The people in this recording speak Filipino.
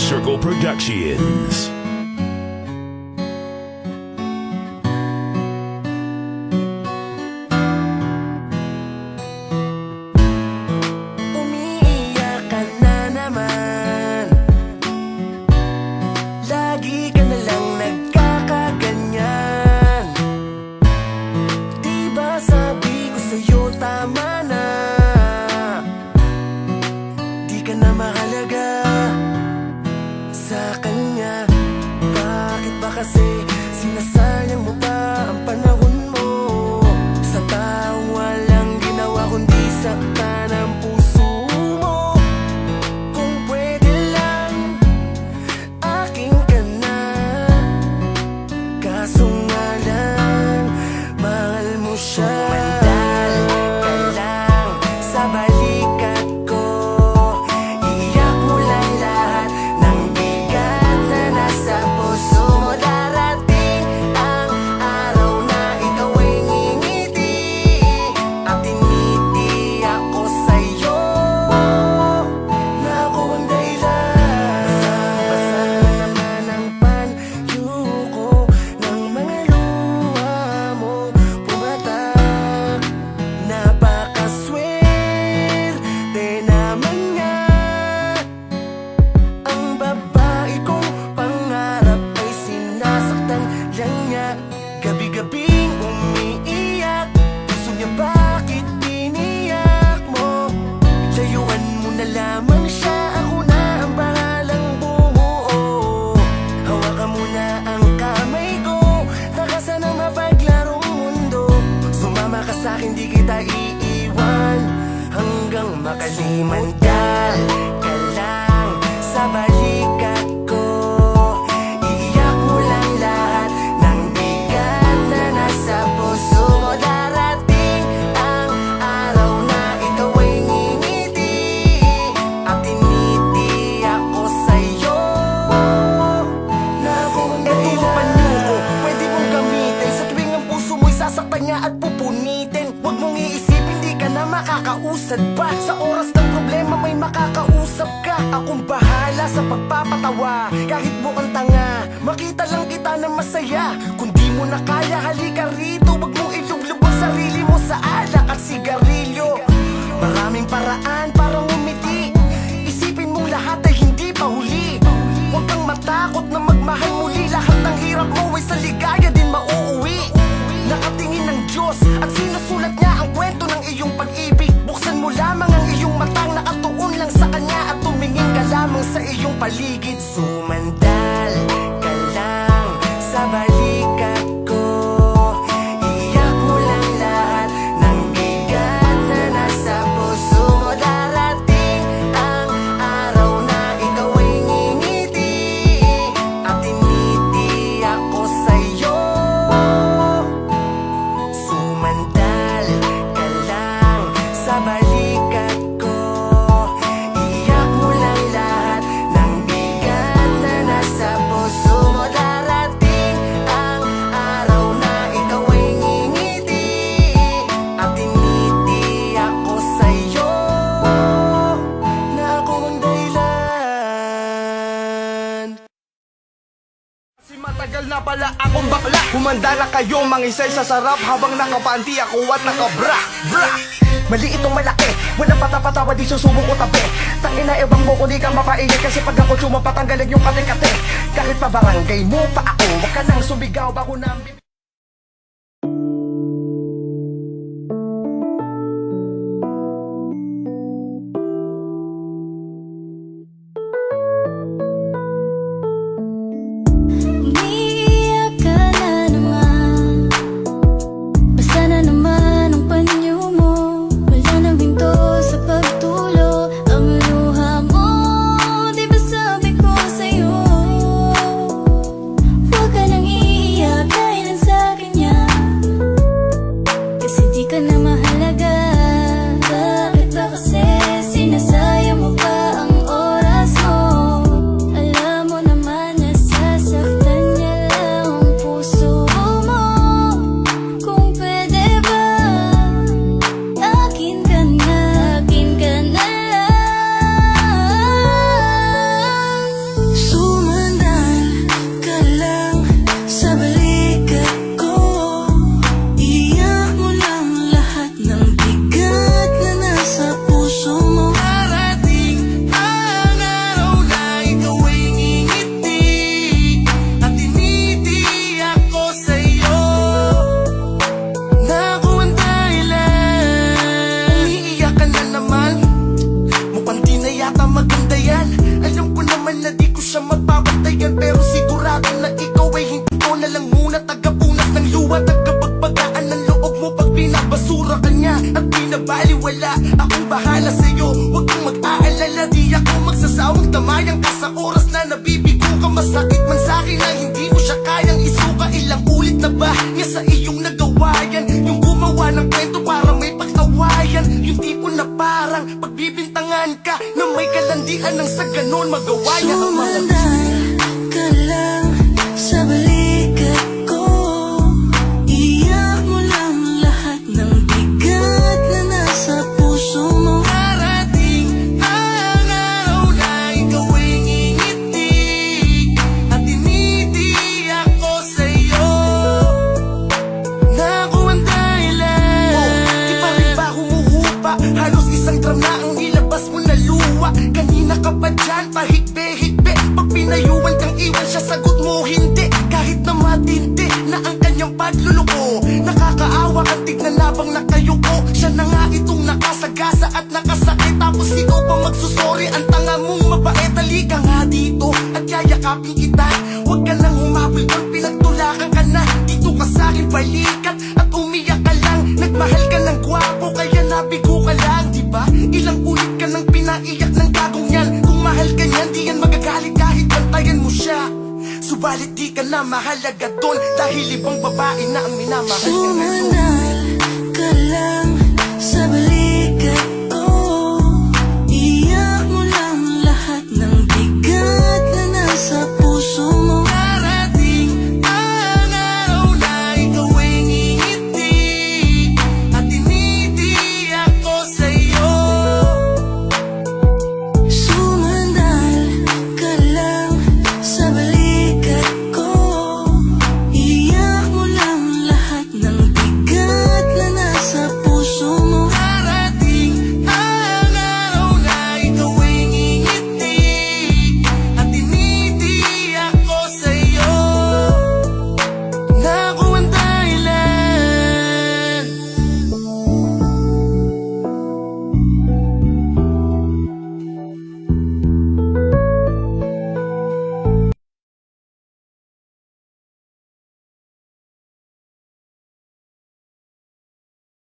Circle Productions. Umiiyak ka na naman, lagi ka na lang nagkakaganyan. Di ba sabi ko sa'yo tama na, di ka na mahalaga sa kanya. Bakit ba kasi sinasayang mo pa ang panahon mo sa taong walang ginawa kundi saktan ang puso mo? Kung pwede lang, akin ka na, kaso nga lang, mahal mo siya. Mandal ka lang sa balikat ko, iiyak mo lang lahat ng bigat na nasa puso mo. Darating ang araw na ikaw ay ngingiti at tiniti ako sa'yo, na ako ang dahilan. Basang-basa naman ang panyo ko ng mga luha mo pumatak. Napakaswerte naman nga, ang babae kong pangarap ay sinasaktan lang niya. Gabi-gabing umiiyak, puso niya bakit tiniyak mo? Layuan mo na lamang siya, ako na ang bahalang bumuo. Hawakan mo na ang kamay ko, takasan ang mapaglarong mundo. Sumama ka sa'kin, di kita iiwan hanggang makalimutan. Ka lang sa balikat ko, iiyak mo lang lahat ng bigat na nasa puso mo. Darating ang araw na ikaw ay ngingiti at tiniti ako sa'yo, na ako ang dahilan. Ito ang panyo ko, pwede mong gamitin sa tuwing ang puso mo'y sasaktan niya at pupunitin. Huwag mong iisipin di ka na makakausad pa, sa oras ng problema may makakausap ka. Akong bahala sa pagpapatawa, kahit mukhang tanga, makita lang kita na masaya. Kung di mo na kaya, halika rito, huwag mong ilublog ang sarili mo sa alak at sigarilyo. Maraming paraan para ngumiti, isipin mong lahat ay hindi pa huli. Huwag kang matakot na magmahal muli, lahat ng hirap mo ay sa ligaya din mauuwi. Nakatingin ng Diyos at sinusulat niya ang kwento ng iyong pag-ibig. Buksan mo lamang ang iyong matang, nakatuon lang sa Kanya at tumingin ka lamang sa iyong paligid. Sumandal ka lang sa balikat ko, iiyak mo lang lahat ng bigat na nasa puso mo. Darating ang araw na ikaw ay ngingiti at tiniti ako sa'yo. Sumandal ka lang sa balikat ko, iiyak mo lang lahat ng bigat na nasa puso mo. Darating ang araw na ikaw ay ngingiti at tiniti ako sa'yo, na ako ang dahilan. Kasi matagal na pala akong bakla, humanda na kayo mangisay sa sarap habang nakapanti ako at nakabra. Bra! Mali itong malaki, walang patapatawa, di susubok ko tabi. Tangina, ewan mo kung di ka mapaiyak, kasi pag ako patanggalin yung kate-kate. Kahit pa barangay mo pa ako, wag ka nang sumigaw bago namin. Umiiyak ka na naman, basa na naman ang panyo mo. Wala nang hinto sa pagtulo ang luha mo. Di ba sabi ko sa'yo, huwag ka nang iiyak dahil ang Hindi anang sa ganon magawa niya ang mga Sumandal ka lang sa balikat ko. Iyak mo lang lahat ng bigat na nasa puso mo. Darating ang araw na ikaw ay ngingiti at tiniti ako sa'yo na ako ang dahilan. Di pa rin ba humuhupa? Halos isang drum na ang ilabas mo na luwa. Kanina ka pa dyan, pahigbe-higbe. Pag pinayuan kang iwan siya, sagot mo hindi. Kahit na matindi na ang kanyang pagluluko. Nakakaawa ang tignan labang nakayuko. Siya na nga itong nakasagasa at nakasakit. Tapos ikaw pa magsusori, ang tanga mong mabait. Halika nga dito at yayakapin kita. Huwag ka nang humabol pag pinagtulakan ka na. Dito ka sa'kin balikat at umiyak ka lang. Nagmahal ka ng gwapo kaya nabigo ka lang, diba? Ilang ulit ka nang pinaiyak ng gagong yan. Kung mahal ka niyan, di yan magagalit kahit bantayan mo siya. Subalit di ka na mahalaga doon dahil ibang babae na ang minamahal ka ngayon. Sumandal ka lang sa balikat